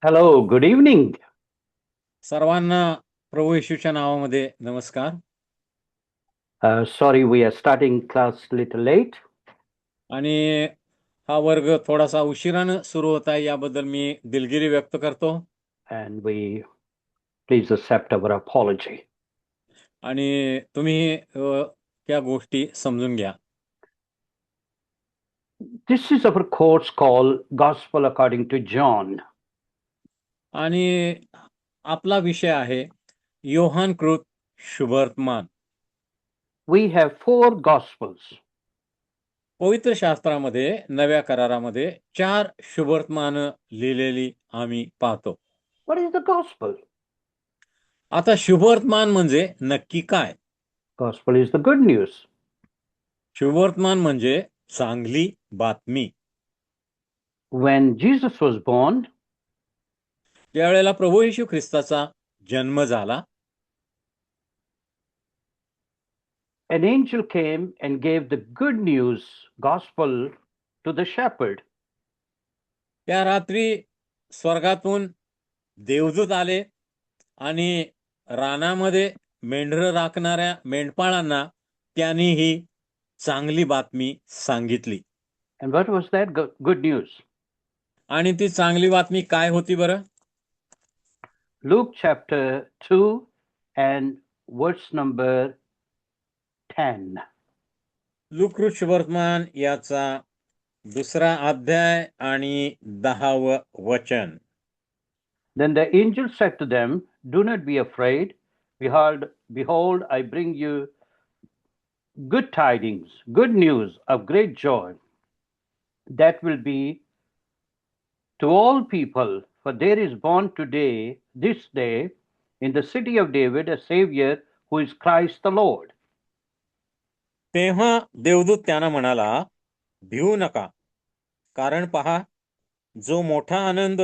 Hello, good evening. सर्वांना प्रभू येशूच्या नावामध्ये नमस्कार. Sorry, we are starting class little late. आणि हा वर्ग थोडासा उशिरानं सुरू होत आहे याबद्दल मी दिलगिरी व्यक्त करतो. And we please accept our apology. आणि तुम्ही त्या गोष्टी समजून घ्या. This is our course called Gospel According to John. आणि आपला विषय आहे योहानकृत शुभवर्तमान. We have four Gospels. पवित्र शास्त्रामध्ये नव्या करारामध्ये 4 शुभवर्तमान लिहिलेली आम्ही पाहतो. What is the Gospel? आता शुभवर्तमान म्हणजे नक्की काय? Gospel is the good news. शुभवर्तमान म्हणजे चांगली बातमी. When Jesus was born, त्यावेळेला प्रभू येशू ख्रिस्ताचा जन्म झाला. an angel came and gave the good news gospel to the shepherd. त्या रात्री स्वर्गातून देवदूत आले आणि रानामध्ये मेंढरं राखणाऱ्या मेंढपाळांना त्यांनी ही चांगली बातमी सांगितली. And what was that good news? आणि ती चांगली बातमी काय होती बरं? Luke chapter 2 and verse number 10. लूककृत शुभवर्तमान याचा 2रा अध्याय आणि 10वं वचन. Then the angel said to them, "Do not be afraid. Behold, I bring you good tidings, good news of great joy that will be to all people. For there is born today, this day, in the city of David, a Savior who is Christ the Lord." तेव्हा देवदूत त्यांना म्हणाला, भिवू नका, कारण पहा, जो मोठा आनंद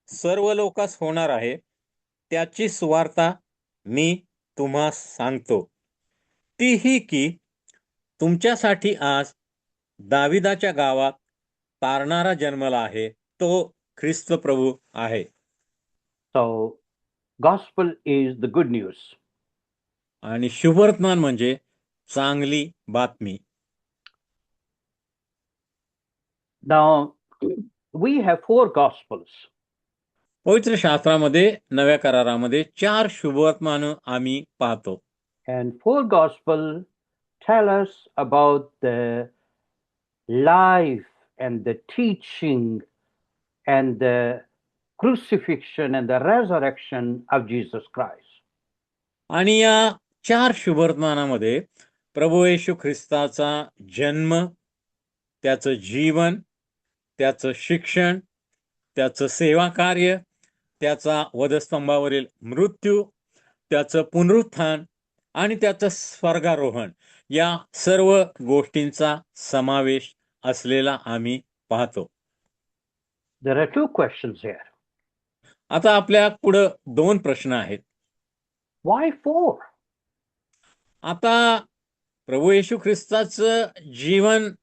सर्व लोकांस होणार आहे त्याची सुवार्ता मी तुम्हास सांगतो, ती ही की तुमच्यासाठी आज दाविदाच्या गावात तारणारा जन्मला आहे, तो ख्रिस्त प्रभू आहे. So, gospel is the good news. आणि शुभवर्तमान म्हणजे चांगली बातमी. Now, we have four gospels. पवित्र शास्त्रामध्ये नव्या करारामध्ये 4 शुभवर्तमान आम्ही पाहतो. And four gospel tell us about the life and the teaching and the crucifixion and the resurrection of Jesus Christ. आणि या 4 शुभवर्तमानामध्ये प्रभू येशू ख्रिस्ताचा जन्म, त्याचं जीवन, त्याचं शिक्षण, त्याचं सेवा कार्य, त्याचा वधस्तंभावरील मृत्यू, त्याचं पुनरुत्थान आणि त्याचं स्वर्गारोहण या सर्व गोष्टींचा समावेश असलेला आम्ही पाहतो. There are two questions here. आता आपल्या पुढे 2 प्रश्न आहेत. Why four? आता प्रभू येशू ख्रिस्ताचं जीवन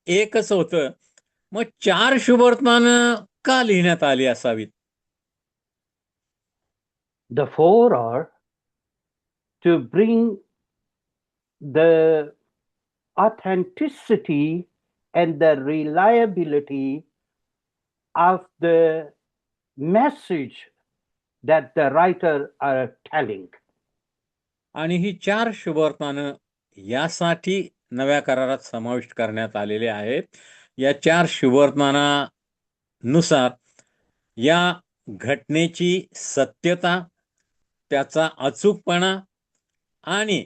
एकच होतं, मग 4 शुभवर्तमान का लिहिण्यात आली असावीत? The four are to bring the authenticity and the reliability of the message that the writer are telling. आणि ही 4 शुभवर्तमान यासाठी नव्या करारात समाविष्ट करण्यात आलेले आहेत. या 4 शुभवर्तमानानुसार या घटनेची सत्यता, त्याचा अचूकपणा आणि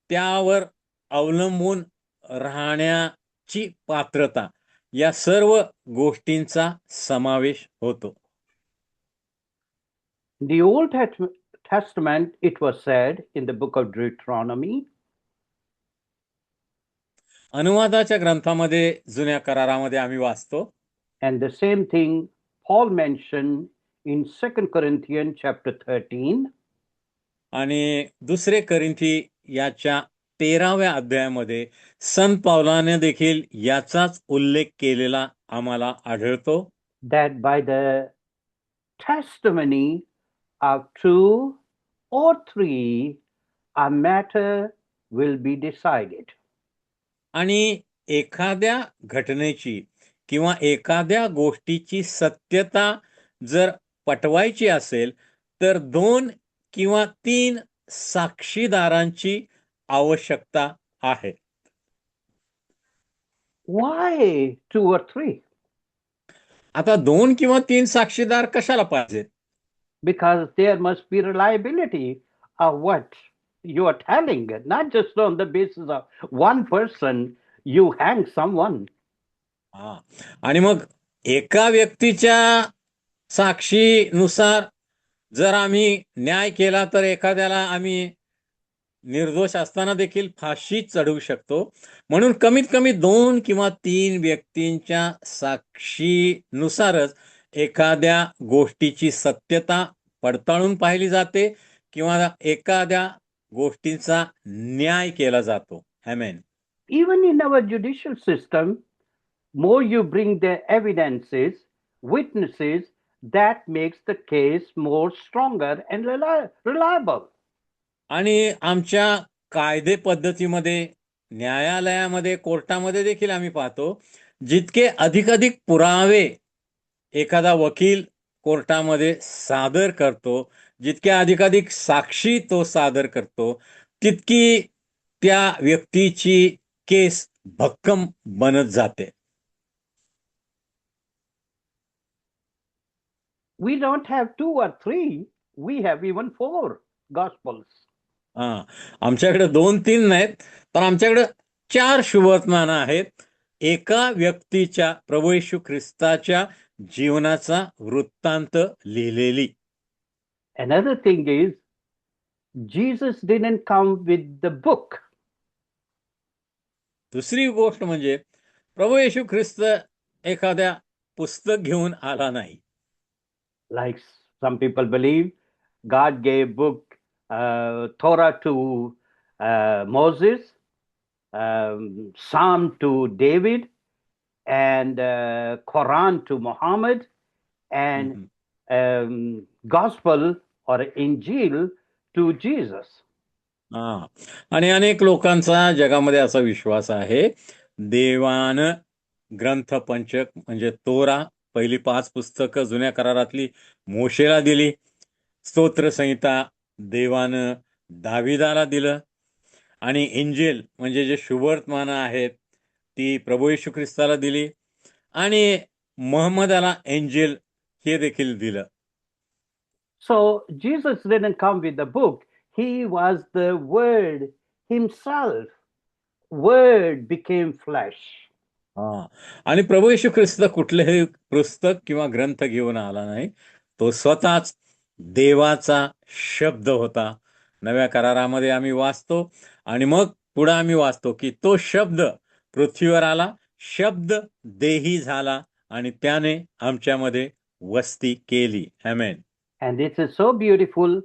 त्यावर अवलंबून राहण्याची पात्रता या सर्व गोष्टींचा समावेश होतो. In the Old Testament, it was said in the book of Deuteronomy, अनुवादाच्या ग्रंथामध्ये जुन्या करारामध्ये आम्ही वाचतो, and the same thing Paul mentioned in 2 Corinthians chapter 13, आणि 2 कोरिंथी याच्या 13व्या अध्यायामध्ये संत पौलाने देखील याचाच उल्लेख केलेला आम्हाला आढळतो, that by the testimony of two or three, a matter will be decided. आणि एखाद्या घटनेची किंवा एखाद्या गोष्टीची सत्यता जर पटवायची असेल तर 2 किंवा 3 साक्षीदारांची आवश्यकता आहे. Why 2 or 3? आता 2 किंवा 3 साक्षीदार कशाला पाहिजेत? Because there must be reliability of what you are telling, not just on the basis of one person, you hang someone. हा. आणि मग एका व्यक्तीच्या साक्षीनुसार जर आम्ही न्याय केला तर एखाद्याला आम्ही निर्दोष असताना देखील फाशी चढवू शकतो. म्हणून कमीत कमी 2 किंवा 3 व्यक्तींच्या साक्षीनुसारच एखाद्या गोष्टीची सत्यता पडताळून पाहिली जाते किंवा एखाद्या गोष्टीचा न्याय केला जातो. आमेन. Even in our judicial system, more you bring the evidences, witnesses, that makes the case more stronger and reliable. आणि आमच्या कायदे पद्धतीमध्ये, न्यायालयामध्ये, कोर्टामध्ये देखील आम्ही पाहतो, जितके अधिकाधिक पुरावे एखादा वकील कोर्टामध्ये सादर करतो, जितक्या अधिकाधिक साक्षी तो सादर करतो, तितकी त्या व्यक्तीची केस भक्कम बनत जाते. We don't have 2 or 3, we have even 4 gospels. आमच्याकडे 2-3 नाहीत, तर आमच्याकडे 4 शुभवर्तमान आहेत. एका व्यक्तीच्या प्रभू येशू ख्रिस्ताच्या जीवनाचा वृत्तांत लिहिलेली. Another thing is, Jesus didn't come with the book. दुसरी गोष्ट म्हणजे प्रभू येशू ख्रिस्त एखाद्या पुस्तक घेऊन आला नाही. Like some people believe, God gave book Torah to Moses, Psalm to David, and Quran to Muhammad, and Gospel or Injil to Jesus. आणि अनेक लोकांचा जगामध्ये असा विश्वास आहे, देवानं ग्रंथपंचक म्हणजे तोरा, पहिली 5 पुस्तकं जुन्या करारातली मोशेला दिली. स्तोत्रसंहिता देवानं दाविदाला दिलं. आणि इंजिल म्हणजे जे शुभवर्तमानं आहेत ती प्रभू येशू ख्रिस्ताला दिली. आणि मुहम्मदाला इंजिल हे देखील दिलं. So Jesus didn't come with the book. He was the Word himself. Word became flesh. आणि प्रभू येशू ख्रिस्त कुठलेही पुस्तक किंवा ग्रंथ घेऊन आला नाही. तो स्वतःच देवाचा शब्द होता. नव्या करारामध्ये आम्ही वाचतो आणि मग पुढे आम्ही वाचतो की तो शब्द पृथ्वीवर आला, शब्द देही झाला आणि त्याने आमच्यामध्ये वस्ती केली. आमेन. And this is so beautiful.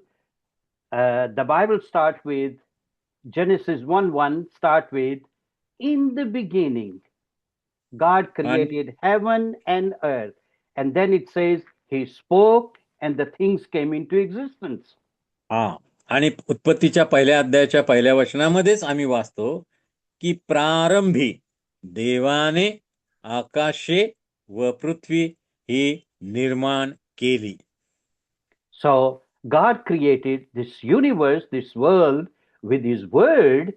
The Bible starts with Genesis 1:1 start with, in the beginning God created heaven and earth, and then it says he spoke and the things came into existence. आणि उत्पत्तीच्या पहिल्या अध्यायाच्या पहिल्या वचनामध्येच आम्ही वाचतो की प्रारंभी देवाने आकाशे व पृथ्वी ही निर्माण केली. So God created this universe, this world with his word.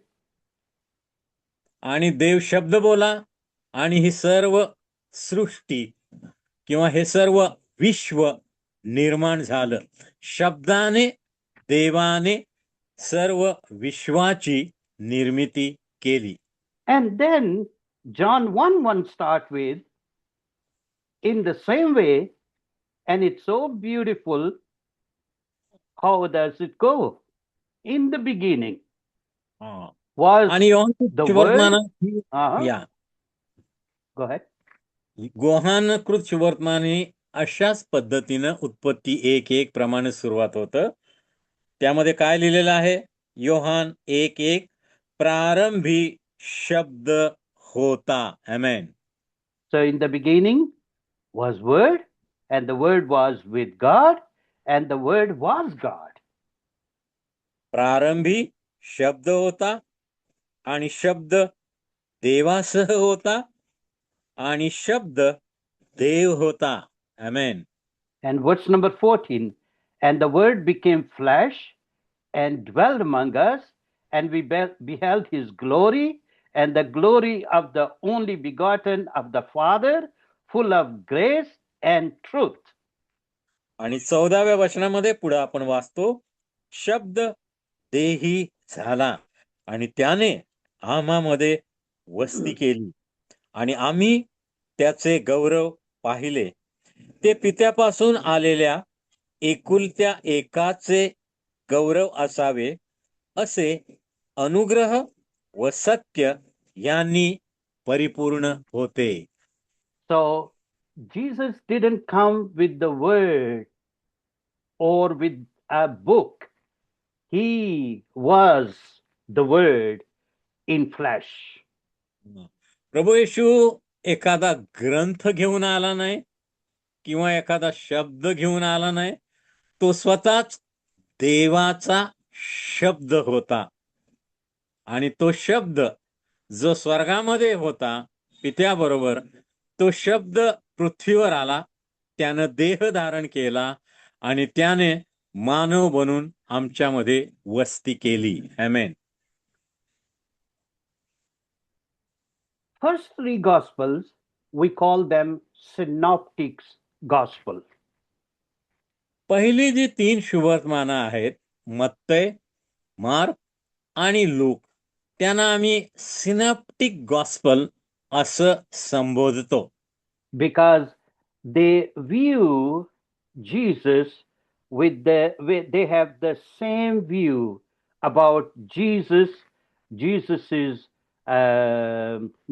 आणि देव शब्द बोला आणि ही सर्व सृष्टी किंवा हे सर्व विश्व निर्माण झालं. शब्दाने देवाने सर्व विश्वाची निर्मिती केली. And then John 1:1 start with, in the same way, and it's so beautiful. How does it go? In the beginning was आणि the word. या Go ahead. योहानकृत शुभवर्तमानी अशाच पद्धतीनं उत्पत्ती 1:1 प्रमाणे सुरुवात होतं. त्यामध्ये काय लिहिलेलं आहे? योहान 1:1 प्रारंभी शब्द होता. आमेन. So in the beginning was word, and the Word was with God, and the Word was God. प्रारंभी शब्द होता आणि शब्द देवासह होता आणि शब्द देव होता. आमेन. And verse number 14, and the Word became flesh and dwelt among us, and we beheld his glory, and the glory of the only begotten of the Father, full of grace and truth. आणि 14व्या वचनामध्ये पुढे आपण वाचतो, शब्द देही झाला आणि त्याने आम्हामध्ये वस्ती केली आणि आम्ही त्याचे गौरव पाहिले, ते पित्यापासून आलेल्या एकुलत्या एकाचे गौरव असावे, असे अनुग्रह व सत्य यांनी परिपूर्ण होते. So Jesus didn't come with the word or with a book. He was the word in flesh. प्रभू येशू एखादा ग्रंथ घेऊन आला नाही किंवा एखादा शब्द घेऊन आला नाही, तो स्वतःच देवाचा शब्द होता. आणि तो शब्द जो स्वर्गामध्ये होता पित्याबरोबर, तो शब्द पृथ्वीवर आला, त्यानं देह धारण केला आणि त्याने मानव बनून आमच्यामध्ये वस्ती केली. आमेन. First three Gospels, we call them synoptics gospel. पहिली जी 3 शुभवर्तमानं आहेत, मत्तय, मार्क आणि लूक, त्यांना आम्ही सिनॅप्टिक गॉस्पल असं संबोधतो. Because they view Jesus they have the same view about Jesus's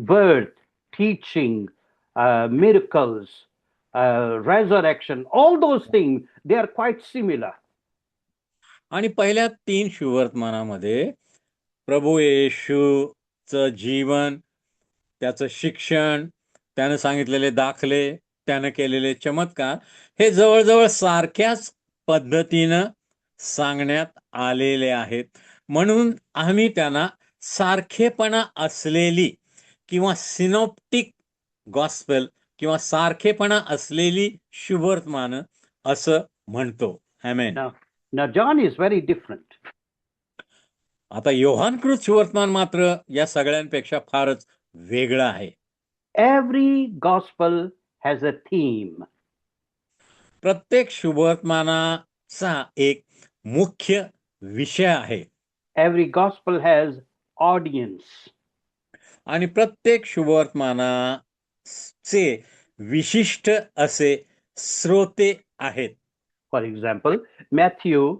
birth, teaching, miracles, resurrection, all those things, they are quite similar. आणि पहिल्या 3 शुभवर्तमानामध्ये प्रभू येशूचं जीवन, त्याचं शिक्षण, त्यानं सांगितलेले दाखले, त्यानं केलेले चमत्कार हे जवळजवळ सारख्याच पद्धतीनं सांगण्यात आलेले आहेत. म्हणून आम्ही त्यांना सारखेपणा असलेली किंवा सिनॉप्टिक गॉस्पेल किंवा सारखेपणा असलेली शुभवर्तमानं असं म्हणतो. आमेन. Now John is very different. आता योहानकृत शुभवर्तमान मात्र या सगळ्यांपेक्षा फारच वेगळं आहे. Every gospel has a theme. प्रत्येक शुभवर्तमानाचा एक मुख्य विषय आहे. Every gospel has audience. आणि प्रत्येक शुभवर्तमानाचे विशिष्ट असे श्रोते आहेत. For example, Matthew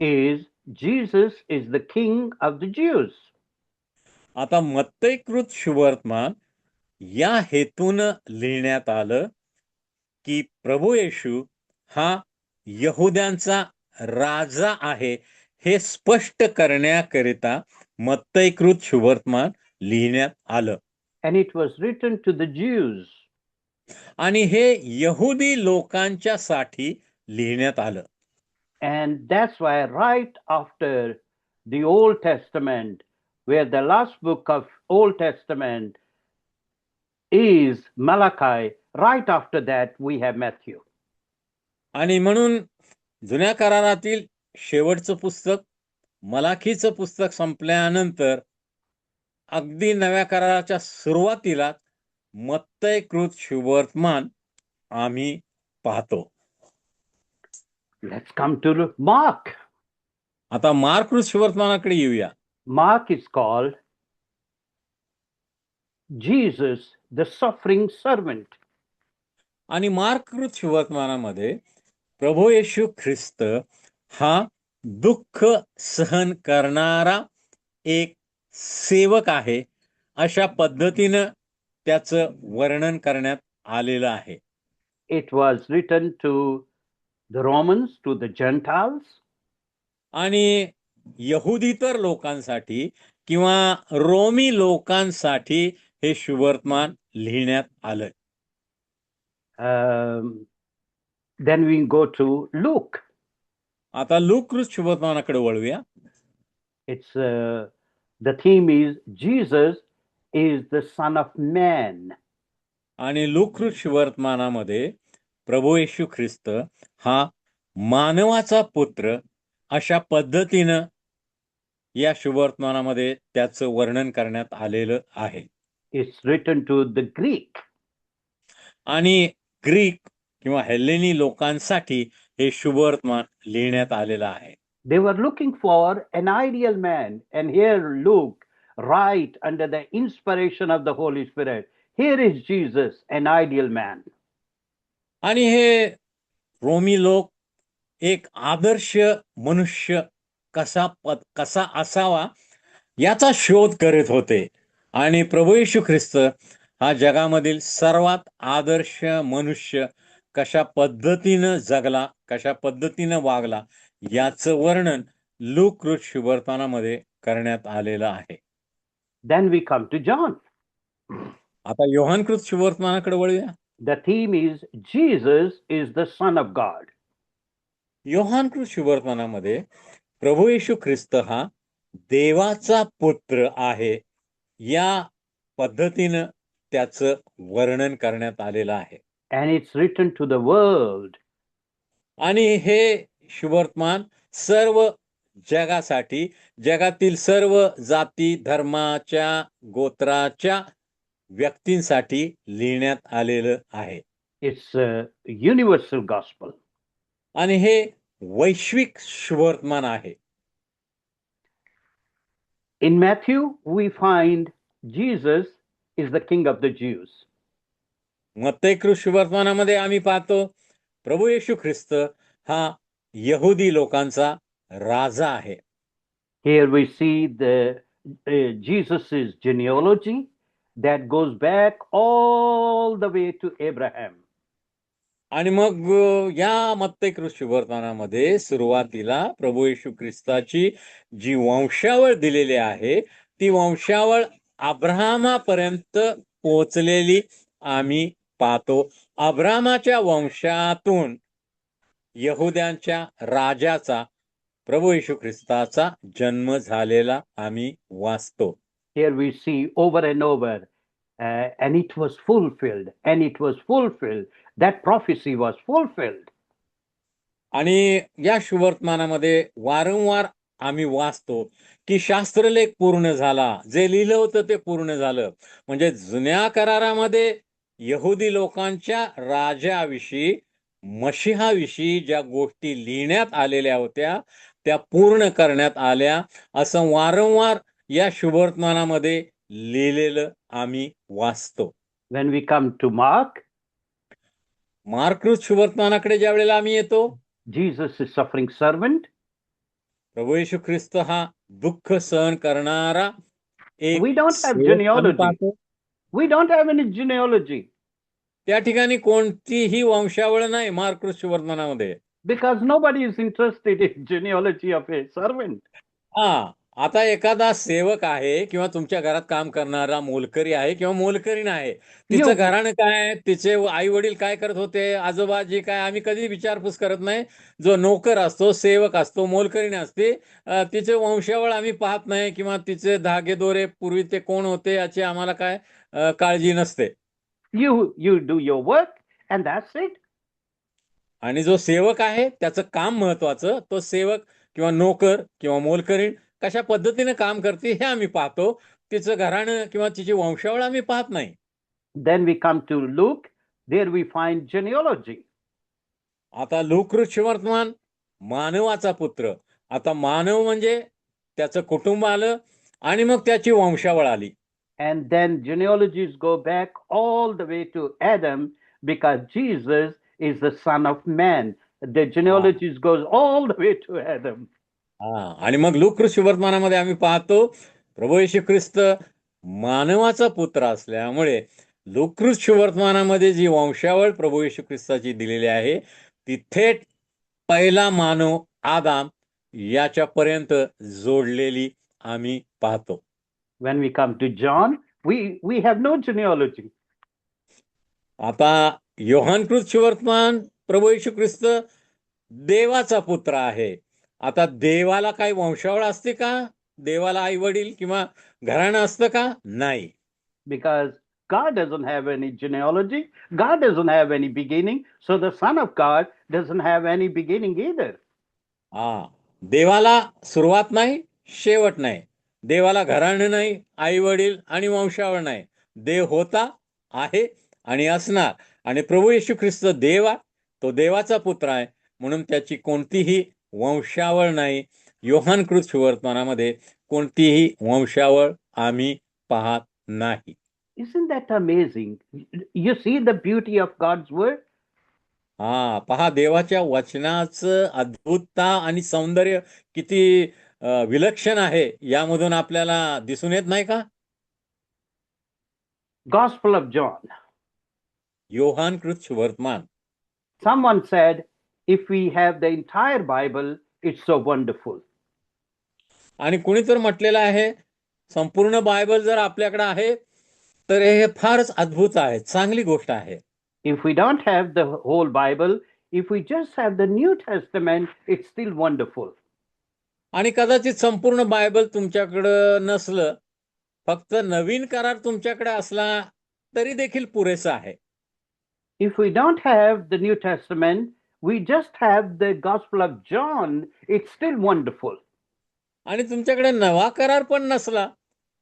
is Jesus is the King of the Jews. आता मत्तयकृत शुभवर्तमान या हेतून लिहिण्यात आलं की प्रभू येशू हा यहुद्यांचा राजा आहे हे स्पष्ट करण्याकरिता मत्तयकृत शुभवर्तमान लिहिण्यात आलं. And it was written to the Jews. आणि हे यहुदी लोकांच्यासाठी लिहिण्यात आलं. And that's why right after the Old Testament, where the last book of Old Testament is Malachi, right after that we have Matthew. आणि म्हणून जुन्या करारातील शेवटचं पुस्तक मलाखीचं पुस्तक संपल्यानंतर अगदी नव्या कराराच्या सुरुवातीला मत्तयकृत शुभवर्तमान आम्ही पाहतो. Let's come to Mark. आता मार्ककृत शुभवर्तमानाकडे येऊया. Mark is called Jesus, the suffering servant. आणि मार्ककृत शुभवर्तमानामध्ये प्रभू येशू ख्रिस्त हा दुःख सहन करणारा एक सेवक आहे अशा पद्धतीनं त्याचं वर्णन करण्यात आलेलं आहे. It was written to the Romans, to the Gentiles. आणि यहुदीतर लोकांसाठी किंवा रोमी लोकांसाठी हे शुभवर्तमान लिहिण्यात आलं. Then we go to Luke. आता लूककृत शुभवर्तमानाकडे वळूया. It's the theme is Jesus is the Son of Man. आणि लूककृत शुभवर्तमानामध्ये प्रभू येशू ख्रिस्त हा मानवाचा पुत्र अशा पद्धतीनं या शुभवर्तमानामध्ये त्याचं वर्णन करण्यात आलेलं आहे. It's written to the Greek. आणि ग्रीक किंवा हेल्लेनी लोकांसाठी हे शुभवर्तमान लिहिण्यात आलेलं आहे. They were looking for an ideal man, and here Luke write under the inspiration of the Holy Spirit. Here is Jesus, an ideal man. आणि हे रोमी लोक एक आदर्श मनुष्य कसा असावा याचा शोध करत होते. आणि प्रभू येशू ख्रिस्त हा जगामधील सर्वात आदर्श मनुष्य कशा पद्धतीनं जगला, कशा पद्धतीनं वागला याचं वर्णन लूककृत शुभवर्तमानामध्ये करण्यात आलेलं आहे. Then we come to John. आता योहानकृत शुभवर्तमानाकडे वळूया. The theme is Jesus is the Son of God. योहानकृत शुभवर्तमानामध्ये प्रभू येशू ख्रिस्त हा देवाचा पुत्र आहे या पद्धतीनं त्याचं वर्णन करण्यात आलेलं आहे. And it's written to the world. आणि हे शुभवर्तमान सर्व जगासाठी, जगातील सर्व जाती धर्माच्या गोत्राच्या व्यक्तींसाठी लिहिण्यात आलेलं आहे. It's a universal gospel. आणि हे वैश्विक शुभवर्तमान आहे. In Matthew, we find Jesus is the King of the Jews. मत्तईकृत शुभवर्तमानामध्ये आम्ही पाहतो प्रभू येशू ख्रिस्त हा यहुदी लोकांचा राजा आहे. Here we see the Jesus's genealogy that goes back all the way to Abraham. आणि मग या मत्तईकृत शुभवर्तमानामध्ये सुरुवातीला प्रभू येशू ख्रिस्ताची जी वंशावळ दिलेली आहे ती वंशावळ अब्राहमापर्यंत पोहोचलेली आम्ही पाहतो. अब्राहमाच्या वंशातून यहुद्यांच्या राजाचा प्रभू येशू ख्रिस्ताचा जन्म झालेला आम्ही वाचतो. Here we see over and over, and it was fulfilled, and it was fulfilled. That prophecy was fulfilled. आणि या शुभवर्तमानामध्ये वारंवार आम्ही वाचतो की शास्त्रलेख पूर्ण झाला, जे लिहिलं होतं ते पूर्ण झालं. म्हणजे जुन्या करारामध्ये यहुदी लोकांच्या राजाविषयी, मशिहाविषयी ज्या गोष्टी लिहिण्यात आलेल्या होत्या त्या पूर्ण करण्यात आल्या असं वारंवार या शुभवर्तमानामध्ये लिहिलेलं आम्ही वाचतो. When we come to Mark, मार्कृत शुभवर्तमानाकडे ज्या वेळेला आम्ही येतो, Jesus is suffering servant. प्रभू येशू ख्रिस्त हा दुःख सहन करणारा एक We don't have सेवक आम्ही genealogy. पाहतो. We don't have any genealogy त्या ठिकाणी कोणतीही वंशावळ नाही मार्कृत शुभवर्तमानामध्ये. because nobody is interested in genealogy of a servant. आता एखादा सेवक आहे किंवा तुमच्या घरात काम करणारा मोलकरी आहे किंवा मोलकरीण आहे, तिचं घराणं काय, तिचे आई वडील काय करत होते, आजोबा जे काय, आम्ही कधी विचारपूस करत नाही. जो नोकर असतो, सेवक असतो, मोलकरीण असते, तिचे वंशावळ आम्ही पाहत नाही किंवा तिचे धागे दोरे पूर्वी ते कोण होते याची आम्हाला काय काळजी नसते. You do your work and that's it. आणि जो सेवक आहे त्याचं काम महत्वाचं. तो सेवक किंवा नोकर किंवा मोलकरीण कशा पद्धतीने काम करते हे आम्ही पाहतो. तिचं घराणं किंवा तिची वंशावळ आम्ही पाहत नाही. Then we come to Luke. There we find genealogy. आता लूककृत शुभवर्तमान मानवाचा पुत्र. आता मानव म्हणजे त्याचं कुटुंब आलं आणि मग त्याची वंशावळ आली. And then genealogies go back all the way to Adam because Jesus is the Son of Man. The genealogies goes all the way to Adam. आणि मग लूककृत शुभवर्तमानामध्ये आम्ही पाहतो प्रभू येशू ख्रिस्त मानवाचा पुत्र असल्यामुळे लूककृत शुभवर्तमानामध्ये जी वंशावळ प्रभू येशू ख्रिस्ताची दिलेली आहे ती थेट पहिला मानव आदाम याच्यापर्यंत जोडलेली आम्ही पाहतो. When we come to John, we have no genealogy. आता योहानकृत शुभवर्तमान प्रभू येशू ख्रिस्त देवाचा पुत्र आहे. आता देवाला काही वंशावळ असते का? देवाला आई वडील किंवा घराणं असतं का? नाही. Because God doesn't have any genealogy, God doesn't have any beginning, so the Son of God doesn't have any beginning either. हा, देवाला सुरुवात नाही, शेवट नाही. देवाला घराणं नाही, आई वडील आणि वंशावळ नाही. देव होता, आहे आणि असणार. आणि प्रभू येशू ख्रिस्त देवा, तो देवाचा पुत्र आहे, म्हणून त्याची कोणतीही वंशावळ नाही. योहानकृत सुवर्तमानामध्ये कोणतीही वंशावळ आम्ही पाहत नाही. Isn't that amazing? You see the beauty of God's word? हा, पहा देवाच्या वचनाचं अद्भुतता आणि सौंदर्य किती विलक्षण आहे, यामधून आपल्याला दिसून येत नाही का? Gospel of John. योहानकृत सुवर्तमान. Someone said, if we have the entire Bible, it's so wonderful. आणि कुणी तर म्हटलेलं आहे, संपूर्ण बायबल जर आपल्याकडे आहे तर हे फारच अद्भुत आहे, चांगली गोष्ट आहे. If we don't have the whole Bible, if we just have the New Testament, it's still wonderful. आणि कदाचित संपूर्ण बायबल तुमच्याकडं नसलं, फक्त नवीन करार तुमच्याकडे असला तरी देखील पुरेसा आहे. If we don't have the New Testament, we just have the Gospel of John, it's still wonderful. आणि तुमच्याकडे नवा करार पण नसला,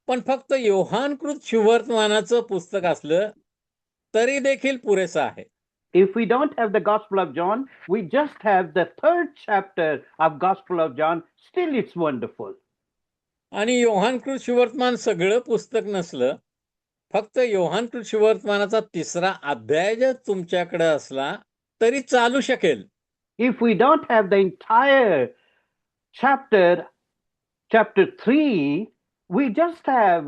पण फक्त योहानकृत सुवर्तमानाचं पुस्तक असलं तरी देखील पुरेसं आहे. If we don't have the Gospel of John, we just have the 3rd chapter of Gospel of John, still it's wonderful. आणि योहानकृत सुवर्तमान सगळं पुस्तक नसलं, फक्त योहानकृत सुवर्तमानाचा 3रा अध्याय जर तुमच्याकडे असला तरी चालू शकेल. If we don't have the entire chapter 3, we just have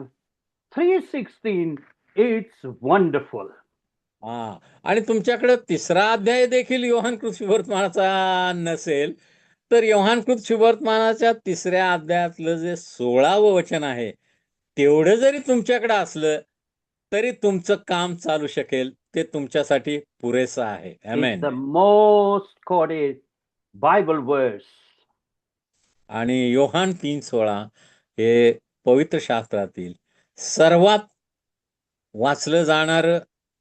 3:16, it's wonderful. हा, आणि तुमच्याकडे 3रा अध्याय देखील योहानकृत सुवर्तमानाचा नसेल तर योहानकृत सुवर्तमानाच्या 3ऱ्या अध्यायातलं जे 16वं वचन आहे तेवढं जरी तुमच्याकडे असलं तरी तुमचं काम चालू शकेल. ते तुमच्यासाठी पुरेसं आहे. It's amen. the most quoted Bible verse. आणि योहान 3:16 हे पवित्र शास्त्रातील सर्वात वाचलं जाणारं,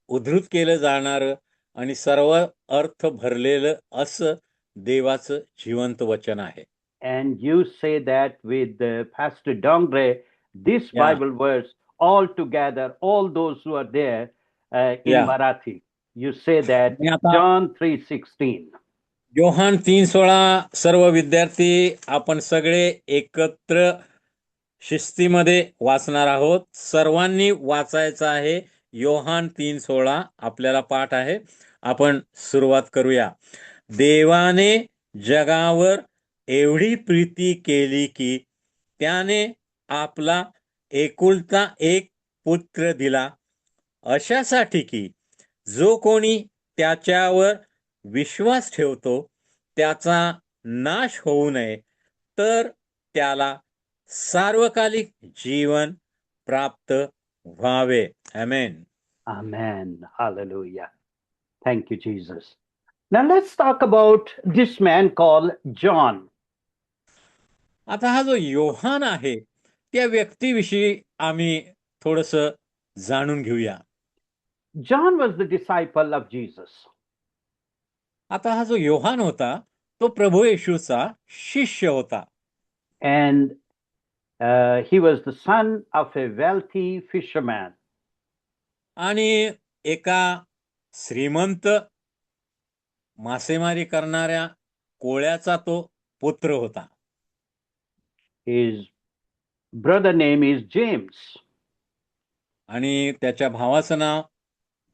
उद्धृत केलं जाणारं आणि सर्व अर्थ भरलेलं असं देवाचं जिवंत वचन आहे. And you say that with Pastor Dongre, this Yeah. Bible verse all together, all those who are there in Yeah. Marathi, you say that आणि आता John 3:16. योहान 3:16 सर्व विद्यार्थी आपण सगळे एकत्र शिस्तीमध्ये वाचणार आहोत. सर्वांनी वाचायचं आहे. योहान 3:16 आपल्याला पाठ आहे. आपण सुरुवात करूया. देवाने जगावर एवढी प्रीती केली की त्याने आपला एकुलता एक पुत्र दिला, अशासाठी की जो कोणी त्याच्यावर विश्वास ठेवतो त्याचा नाश होऊ नये, तर त्याला सार्वकालिक जीवन प्राप्त व्हावे. आमेन. Amen. Hallelujah. Thank you, Jesus. Now let's talk about this man called John. आता हा जो योहान आहे त्या व्यक्तीविषयी आम्ही थोडस जाणून घेऊया. John was the disciple of Jesus. आता हा जो योहान होता तो प्रभू येशूचा शिष्य होता. And he was the son of a wealthy fisherman. आणि एका श्रीमंत मासेमारी करणाऱ्या कोळ्याचा तो पुत्र होता. His brother name is James. आणि त्याच्या भावाचं नाव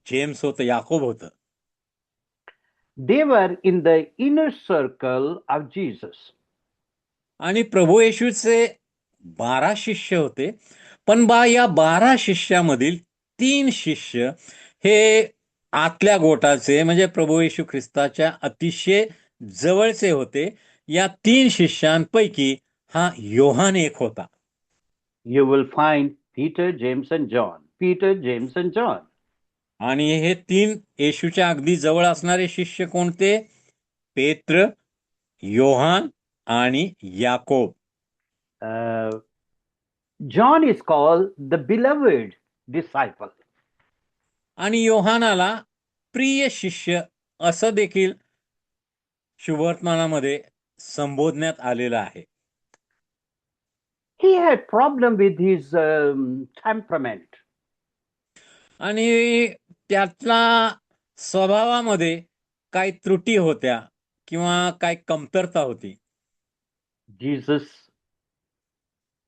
जेम्स होतं, याकोब होतं. They were in the inner circle of Jesus. आणि प्रभू येशूचे 12 शिष्य होते. पण या 12 शिष्यामधील 3 शिष्य हे आतल्या गोटाचे, म्हणजे प्रभू येशू ख्रिस्ताच्या अतिशय जवळचे होते. या 3 शिष्यांपैकी हा योहान एक होता. You will find Peter, James, and John. Peter, James, and John. आणि हे 3 येशूच्या अगदी जवळ असणारे शिष्य कोणते? पेत्र, योहान आणि Yakob. Uh, John is called the beloved disciple. आणि योहानाला प्रिय शिष्य असं देखील शुभवर्तमानामध्ये संबोधण्यात आलेलं आहे. He had problem with his temperament. आणि त्यातला स्वभावामध्ये काही त्रुटी होत्या किंवा काही कमतरता होती. Jesus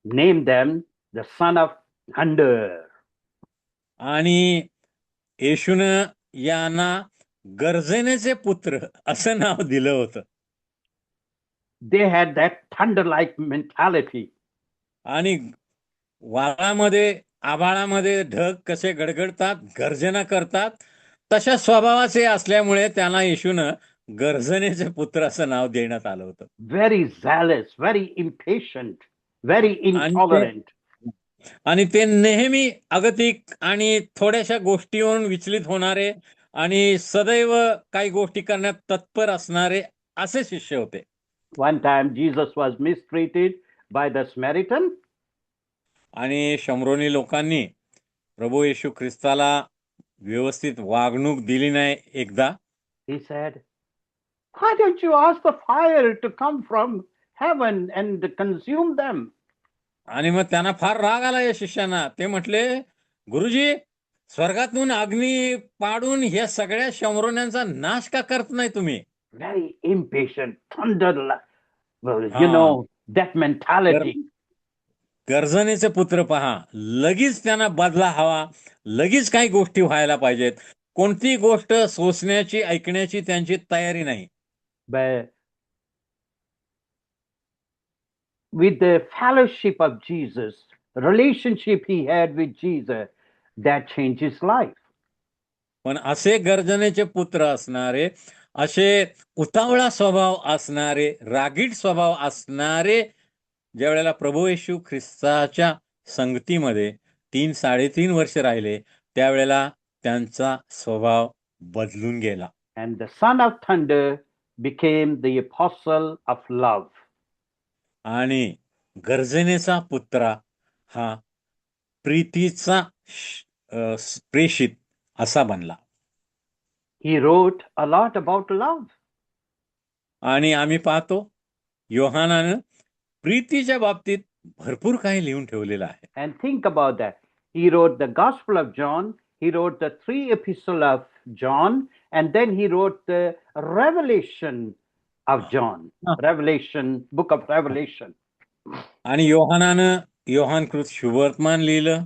named them the son of thunder. आणि येशूनं यांना गर्जनेचे पुत्र असं नाव दिलं होतं. They had that thunder-like mentality. आणि वाळामध्ये आभाळामध्ये ढग कसे गडगडतात, गर्जना करतात, तशा स्वभावाचे असल्यामुळे त्यांना येशूनं गर्जनेचे पुत्र असं नाव देण्यात आलं होतं. Very zealous, very impatient, very intolerant. आणि ते नेहमी अगतिक आणि थोड्याशा गोष्टीवरून विचलित होणारे आणि सदैव काही गोष्टी करण्यात तत्पर असणारे असे शिष्य होते. One time Jesus was mistreated by the Samaritan. आणि शमरोनी लोकांनी प्रभू येशू ख्रिस्ताला व्यवस्थित वागणूक दिली नाही एकदा. He said, why don't you ask the fire to come from heaven and consume them? आणि मग त्यांना फार राग आला या शिष्यांना. ते म्हटले, गुरुजी, स्वर्गातून अग्नी पाडून ह्या सगळ्या शमरोन्यांचा नाश का करत नाही तुम्ही? Very impatient, thunder, well, हा. that mentality. गर्जनेचे पुत्र पहा, लगेच त्यांना बदला हवा, लगेच काही गोष्टी व्हायला पाहिजेत. कोणती गोष्ट सोसण्याची, ऐकण्याची त्यांची तयारी नाही. But with the fellowship of Jesus, relationship he had with Jesus, that changed his life. पण असे गर्जनेचे पुत्र असणारे, असे उतावळा स्वभाव असणारे, रागीट स्वभाव असणारे ज्या वेळेला प्रभू येशू ख्रिस्ताच्या संगतीमध्ये 3-3.5 वर्ष राहिले, त्यावेळेला त्यांचा स्वभाव बदलून गेला. And the son of thunder became the apostle of love. आणि गर्जनेचा पुत्र हा प्रीतीचा प्रेषित असा बनला. He wrote a lot about love. आणि आम्ही पाहतो योहानानं प्रीतीच्या बाबतीत भरपूर काही लिहून ठेवलेलं आहे. And think about that. He wrote the Gospel of John, he wrote the 3 epistles of John, and then he wrote the Revelation of John, book of Revelation. आणि योहानानं योहानकृत शुभवर्तमान लिहिलं.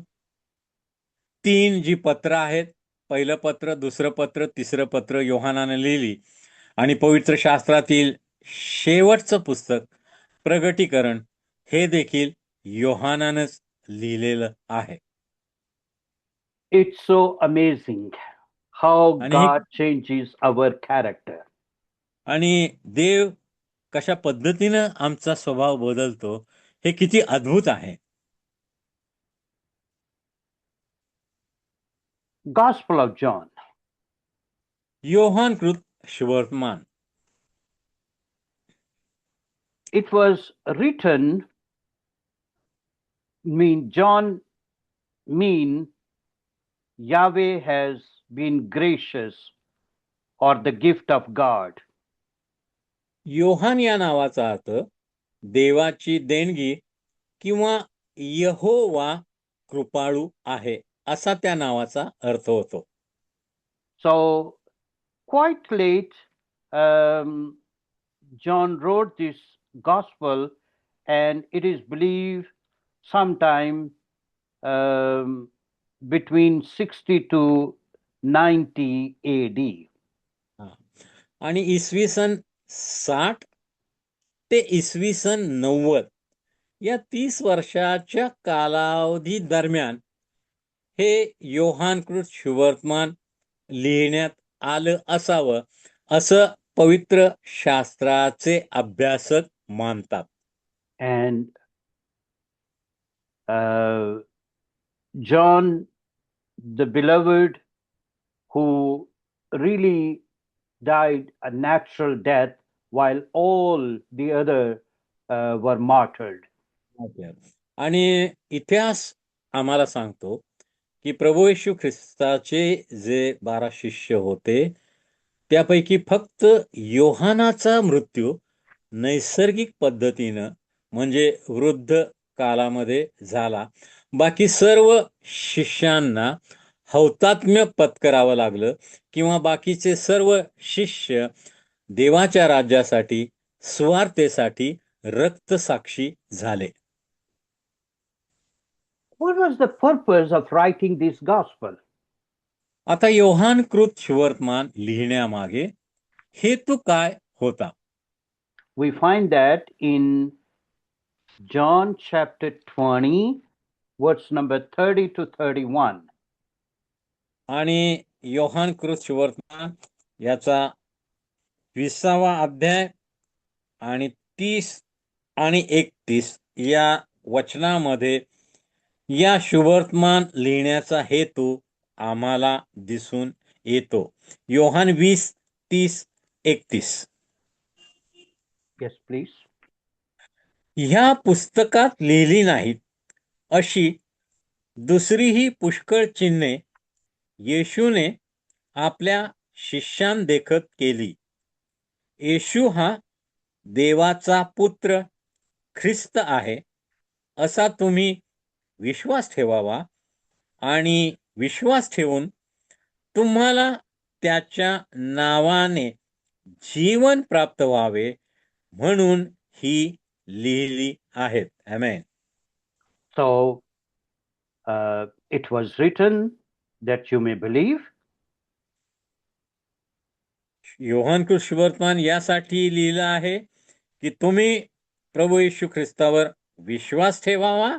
3 जी पत्र आहेत, पहिलं पत्र, दुसरं पत्र, तिसरं पत्र योहानानं लिहिली. आणि पवित्र शास्त्रातील शेवटचं पुस्तक प्रगटीकरण हे देखील योहानानंच लिहिलेलं आहे. It's so amazing how God changes our character. आणि देव कशा पद्धतीनं आमचा स्वभाव बदलतो हे किती अद्भुत आहे. Gospel of John. योहानकृत शुभवर्तमान. It was written, John mean Yahweh has been gracious, or the gift of God. Yohan या नावाचा अर्थ देवाची देणगी किंवा यहोवा कृपाळू आहे असा त्या नावाचा अर्थ होतो. So quite late, John wrote this gospel, and it is believed sometime between 60 to 90 AD. आणि इसवी सन 60 ते इसवी सन 90 या 30 वर्षाच्या कालावधी दरम्यान हे योहानकृत शुभवर्तमान लिहिण्यात आलं असावं असं पवित्र शास्त्राचे अभ्यासक मानतात. And John, the beloved who really died a natural death while all the other were martyred. आणि इतिहास आम्हाला सांगतो की प्रभू येशू ख्रिस्ताचे जे 12 शिष्य होते त्यापैकी फक्त योहानाचा मृत्यू नैसर्गिक पद्धतीनं म्हणजे वृद्ध कालामध्ये झाला. बाकी सर्व शिष्यांना हौतात्म्य पत्करावं लागलं किंवा बाकीचे सर्व शिष्य देवाच्या राज्यासाठी स्वार्थेसाठी रक्तसाक्षी झाले. What was the purpose of writing this gospel? आता योहानकृत सुवर्तमान लिहिण्यामागे हेतू काय होता? We find that in John chapter 20, verse number 30 to 31. आणि योहानकृत सुवर्तमान याचा 20वा अध्याय आणि 30 आणि 31 या वचनामध्ये या सुवर्तमान लिहिण्याचा हेतू आम्हाला दिसून येतो. योहान 20, 30, 31. Yes, please. ह्या पुस्तकात लिहिली नाहीत अशी दुसरीही पुष्कळ चिन्हे येशूने आपल्या शिष्यांदेखत केली. येशू हा देवाचा पुत्र ख्रिस्त आहे असा तुम्ही विश्वास ठेवावा आणि विश्वास ठेवून तुम्हाला त्याच्या नावाने जीवन प्राप्त व्हावे म्हणून ही लिहिली आहेत. आमेन. So it was written that you may believe. योहानकृत सुवर्तमान यासाठी लिहिलं आहे की तुम्ही प्रभू येशू ख्रिस्तावर विश्वास ठेवावा.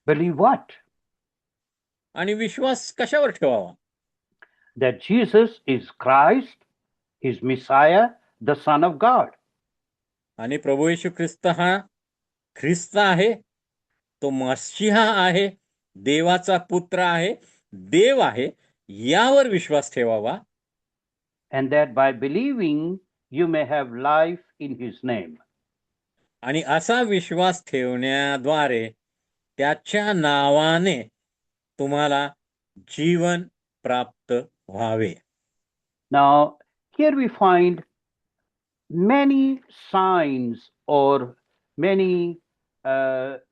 Believe what? आणि विश्वास कशावर ठेवावा? That Jesus is Christ, is Messiah, the Son of God. आणि प्रभू येशू ख्रिस्त हा ख्रिस्त आहे, तो मसीहा आहे, देवाचा पुत्र आहे, देव आहे, यावर विश्वास ठेवावा. And that by believing you may have life in his name. आणि असा विश्वास ठेवण्याद्वारे त्याच्या नावाने तुम्हाला जीवन प्राप्त व्हावे. Now, here we find many signs or many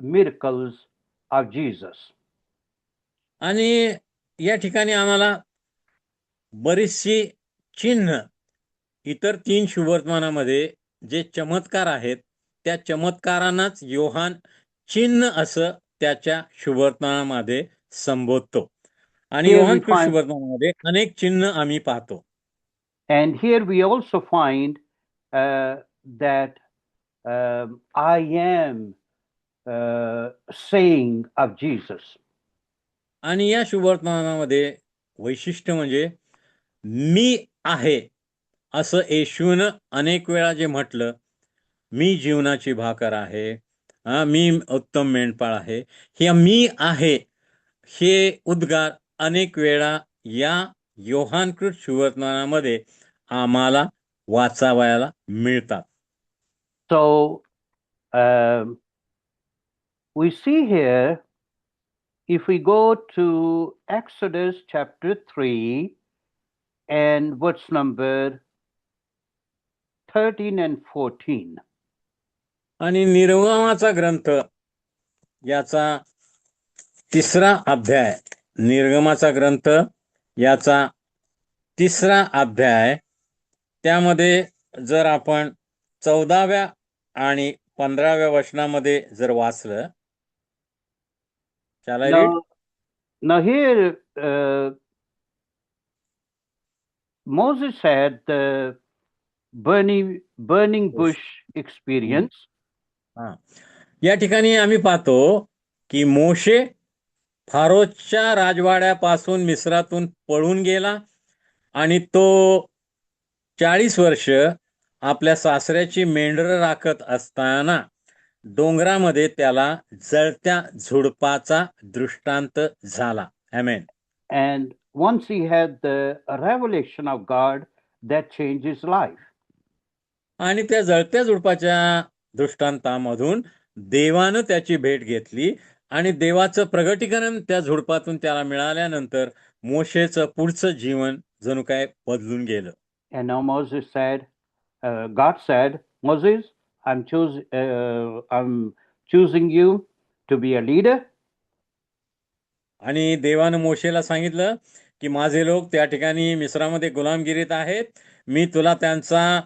miracles of Jesus. आणि या ठिकाणी आम्हाला बरीचशी चिन्ह इतर 3 सुवर्तमानामध्ये जे चमत्कार आहेत त्या चमत्कारांनाच योहान चिन्ह असं त्याच्या सुवर्तमानामध्ये संबोधतो. आणि Here we योहानकृत find- सुवर्तमानामध्ये अनेक चिन्ह आम्ही पाहतो. And here we also find that I am saying of Jesus. आणि या सुवर्तमानामध्ये वैशिष्ट्य म्हणजे मी आहे असं येशूनं अनेक वेळा जे म्हटलं, मी जीवनाची भाकर आहे, मी उत्तम मेंढपाळ आहे, हे मी आहे हे उद्गार अनेक वेळा या योहानकृत सुवर्तमानामध्ये आम्हाला वाचावयाला मिळतात. So we see here, if we go to Exodus chapter 3 and verse number 13 and 14. आणि निर्गमाचा ग्रंथ याचा 3रा अध्याय, निर्गमाचा ग्रंथ याचा 3रा अध्याय, त्यामध्ये जर आपण 14व्या आणि 15व्या वचनामध्ये जर वाचलं. Shall I read? Now here Moses had the burning bush experience. या ठिकाणी आम्ही पाहतो की मोशे फारोच्या राजवाड्यापासून मिस्रातून पळून गेला आणि तो 40 वर्ष आपल्या सासऱ्याची मेंढरं राखत असताना डोंगरामध्ये त्याला जळत्या झुडपाचा दृष्टांत झाला. आमेन. And once he had the revelation of God that changed his life. आणि त्या जळत्या झुडपाच्या दृष्टांतामधून देवानं त्याची भेट घेतली आणि देवाचं प्रगटीकरण त्या झुडपातून त्याला मिळाल्यानंतर मोशेचं पुढचं जीवन जणू काय बदलून गेलं. And now God said, Moses, I'm choosing you to be a leader. आणि देवानं मोशेला सांगितलं की माझे लोक त्या ठिकाणी मिस्रामध्ये गुलामगिरीत आहेत, मी तुला त्यांचा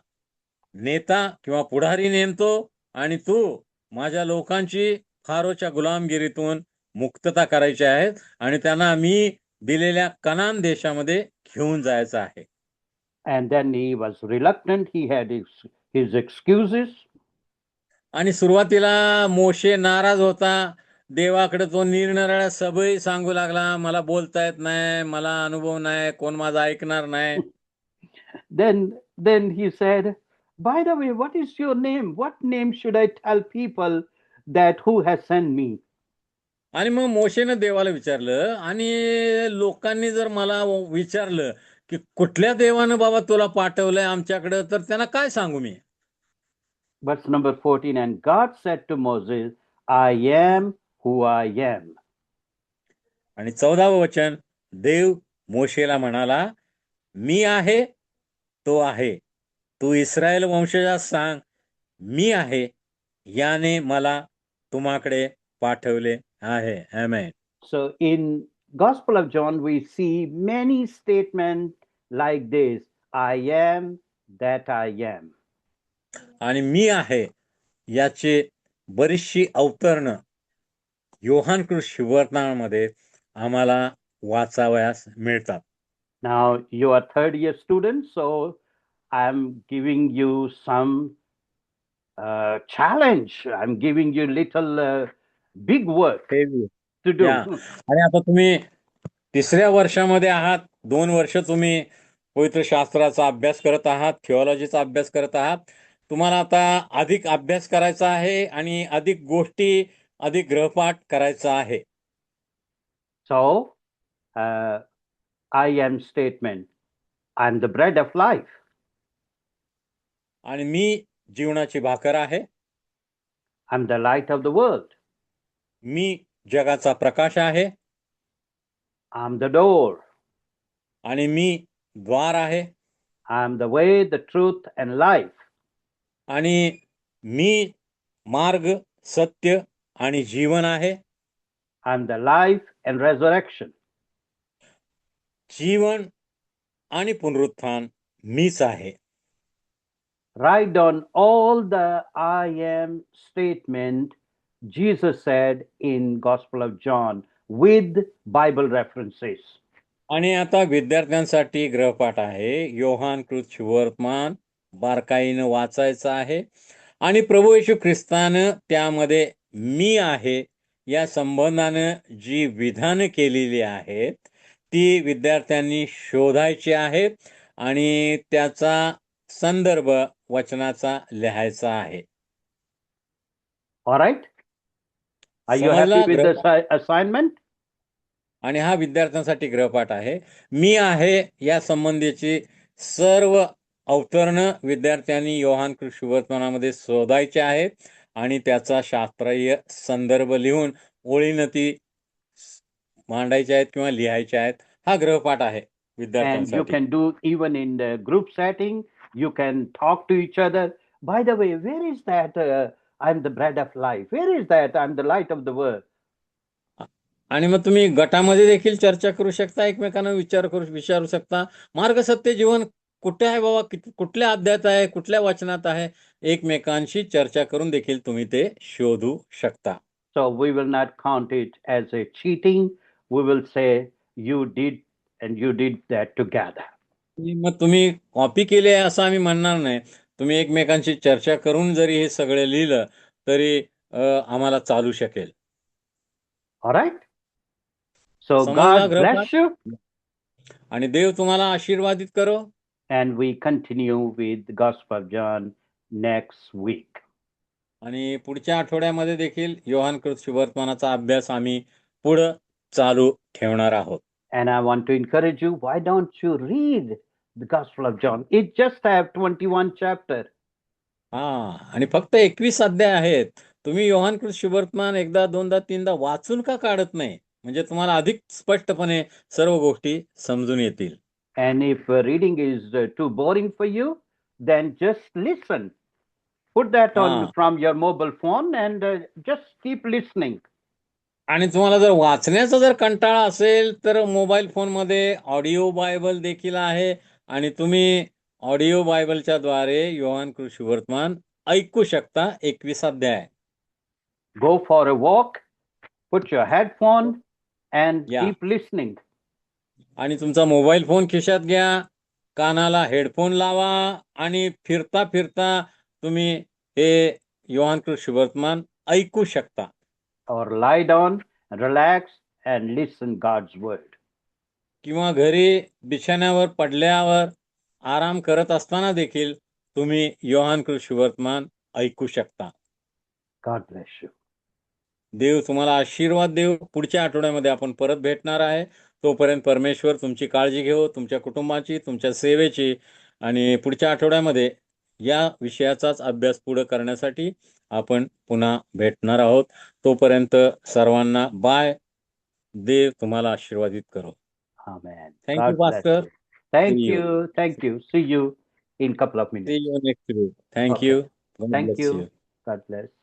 नेता किंवा पुढारी नेमतो आणि तू माझ्या लोकांची फारोच्या गुलामगिरीतून मुक्तता करायची आहे आणि त्यांना मी दिलेल्या कनान देशामध्ये घेऊन जायचं आहे. And then he was reluctant. He had his excuses. आणि सुरुवातीला मोशे नाराज होता. देवाकडे तो निरनिराळ्या सबई सांगू लागला, मला बोलता येत नाही, मला अनुभव नाही, कोण माझं ऐकणार नाही. Then he said, by the way, what is your name? What name should I tell people that who has sent me? आणि मग मोशेनं देवाला विचारलं, आणि लोकांनी जर मला विचारलं की कुठल्या देवानं बाबा तुला पाठवलंय आमच्याकडे, तर त्यांना काय सांगू मी? Verse number 14, and God said to Moses, I am who I am. आणि 14व वचन, देव मोशेला म्हणाला, मी आहे तो आहे, तू इस्रायल वंशजास सांग, मी आहे, याने मला तुम्हाकडे पाठवले आहे. आमेन. So in Gospel of John, we see many statements like this, I am that I am. आणि मी आहे याचे बरीचशी अवतरणं योहानकृत सुवर्तमानामध्ये आम्हाला वाचावयास मिळतात. Now you are third year students, so I'm giving you some challenge. I'm giving you little big work to do. आणि आता तुम्ही तिसऱ्या वर्षामध्ये आहात, 2 वर्ष तुम्ही पवित्र शास्त्राचा अभ्यास करत आहात, थिओलॉजीचा अभ्यास करत आहात. तुम्हाला आता अधिक अभ्यास करायचा आहे आणि अधिक गोष्टी, अधिक गृहपाठ करायचा आहे. So I am statement, I'm the bread of life. आणि मी जीवनाची भाकर आहे. I'm the light of the world. मी जगाचा प्रकाश आहे. I'm the door. आणि मी द्वार आहे. I'm the way, the truth and life. आणि मी मार्ग, सत्य आणि जीवन आहे. I'm the life and resurrection. जीवन आणि पुनरुत्थान मीच आहे. Write down all the I am statement Jesus said in Gospel of John with Bible references. आणि आता विद्यार्थ्यांसाठी गृहपाठ आहे. योहानकृत सुवर्तमान बारकाईनं वाचायचं आहे आणि प्रभू येशू ख्रिस्तानं त्यामध्ये मी आहे या संबंधानं जी विधानं केलेली आहेत ती विद्यार्थ्यांनी शोधायची आहेत आणि त्याचा संदर्भ वचनाचा लिहायचा आहे. All right? Are you happy with the assignment? आणि हा विद्यार्थ्यांसाठी गृहपाठ आहे. मी आहे या संबंधीची सर्व अवतरणं विद्यार्थ्यांनी योहानकृत सुवर्तमानामध्ये शोधायचे आहेत आणि त्याचा शास्त्रीय संदर्भ लिहून ओळीनं ती मांडायचे आहेत किंवा लिहायचे आहेत. हा गृहपाठ आहे विद्यार्थ्यांसाठी. And you can do even in the group setting. You can talk to each other. By the way, where is that I'm the bread of life? Where is that I'm the light of the world? आणि मग तुम्ही गटामध्ये देखील चर्चा करू शकता, एकमेकांना विचारू शकता, मार्ग, सत्य, जीवन कुठे आहे बाबा, कुठल्या अध्यायात आहे, कुठल्या वचनात आहे, एकमेकांशी चर्चा करून देखील तुम्ही ते शोधू शकता. So we will not count it as a cheating. We will say you did and you did that together. मग तुम्ही कॉपी केली आहे असं आम्ही म्हणणार नाही. तुम्ही एकमेकांशी चर्चा करून जरी हे सगळं लिहिलं तरी आम्हाला चालू शकेल. All right? So God bless you. आणि देव तुम्हाला आशीर्वादित करो. And we continue with the Gospel of John next week. आणि पुढच्या आठवड्यामध्ये देखील योहानकृत सुवर्तमानाचा अभ्यास आम्ही पुढे चालू ठेवणार आहोत. And I want to encourage you, why don't you read the Gospel of John? It just have 21 chapter. हा, आणि फक्त 21 अध्याय आहेत. तुम्ही योहान कृत सुवर्तमान एकदा, दोनदा, तीनदा वाचून का काढत नाही? म्हणजे तुम्हाला अधिक स्पष्टपणे सर्व गोष्टी समजून येतील. And if reading is too boring for you, then just listen. Put that on हा, from your mobile phone and just keep listening. आणि तुम्हाला जर वाचण्याचा जर कंटाळा असेल तर मोबाईल फोनमध्ये ऑडिओ बायबल देखील आहे, आणि तुम्ही ऑडिओ बायबलच्या द्वारे योहान कृत सुवर्तमान ऐकू शकता 21 अध्याय. Go for a walk, put your headphone and या, keep listening. आणि तुमचा मोबाईल फोन खिशात घ्या, कानाला हेडफोन लावा, आणि फिरता फिरता तुम्ही हे योहान कृत सुवर्तमान ऐकू शकता. Or lie down, relax and listen God's word. किंवा घरी बिछाण्यावर पडल्यावर आराम करत असताना देखील तुम्ही योहान कृत सुवर्तमान ऐकू शकता. God bless you. देव तुम्हाला आशीर्वाद देव. पुढच्या आठवड्यामध्ये आपण परत भेटणार आहे. तोपर्यंत परमेश्वर तुमची काळजी घेऊ, तुमच्या कुटुंबाची, तुमच्या सेवेची. आणि पुढच्या आठवड्यामध्ये या विषयाचाच अभ्यास पुढे करण्यासाठी आपण पुन्हा भेटणार आहोत. तोपर्यंत सर्वांना बाय. देव तुम्हाला आशीर्वादित करो. Amen. Thank you God bless pastor. you. Thank See you. you. Thank you. See you in couple of minutes. See you next week. Thank Okay. you. God Thank bless you. you. God bless.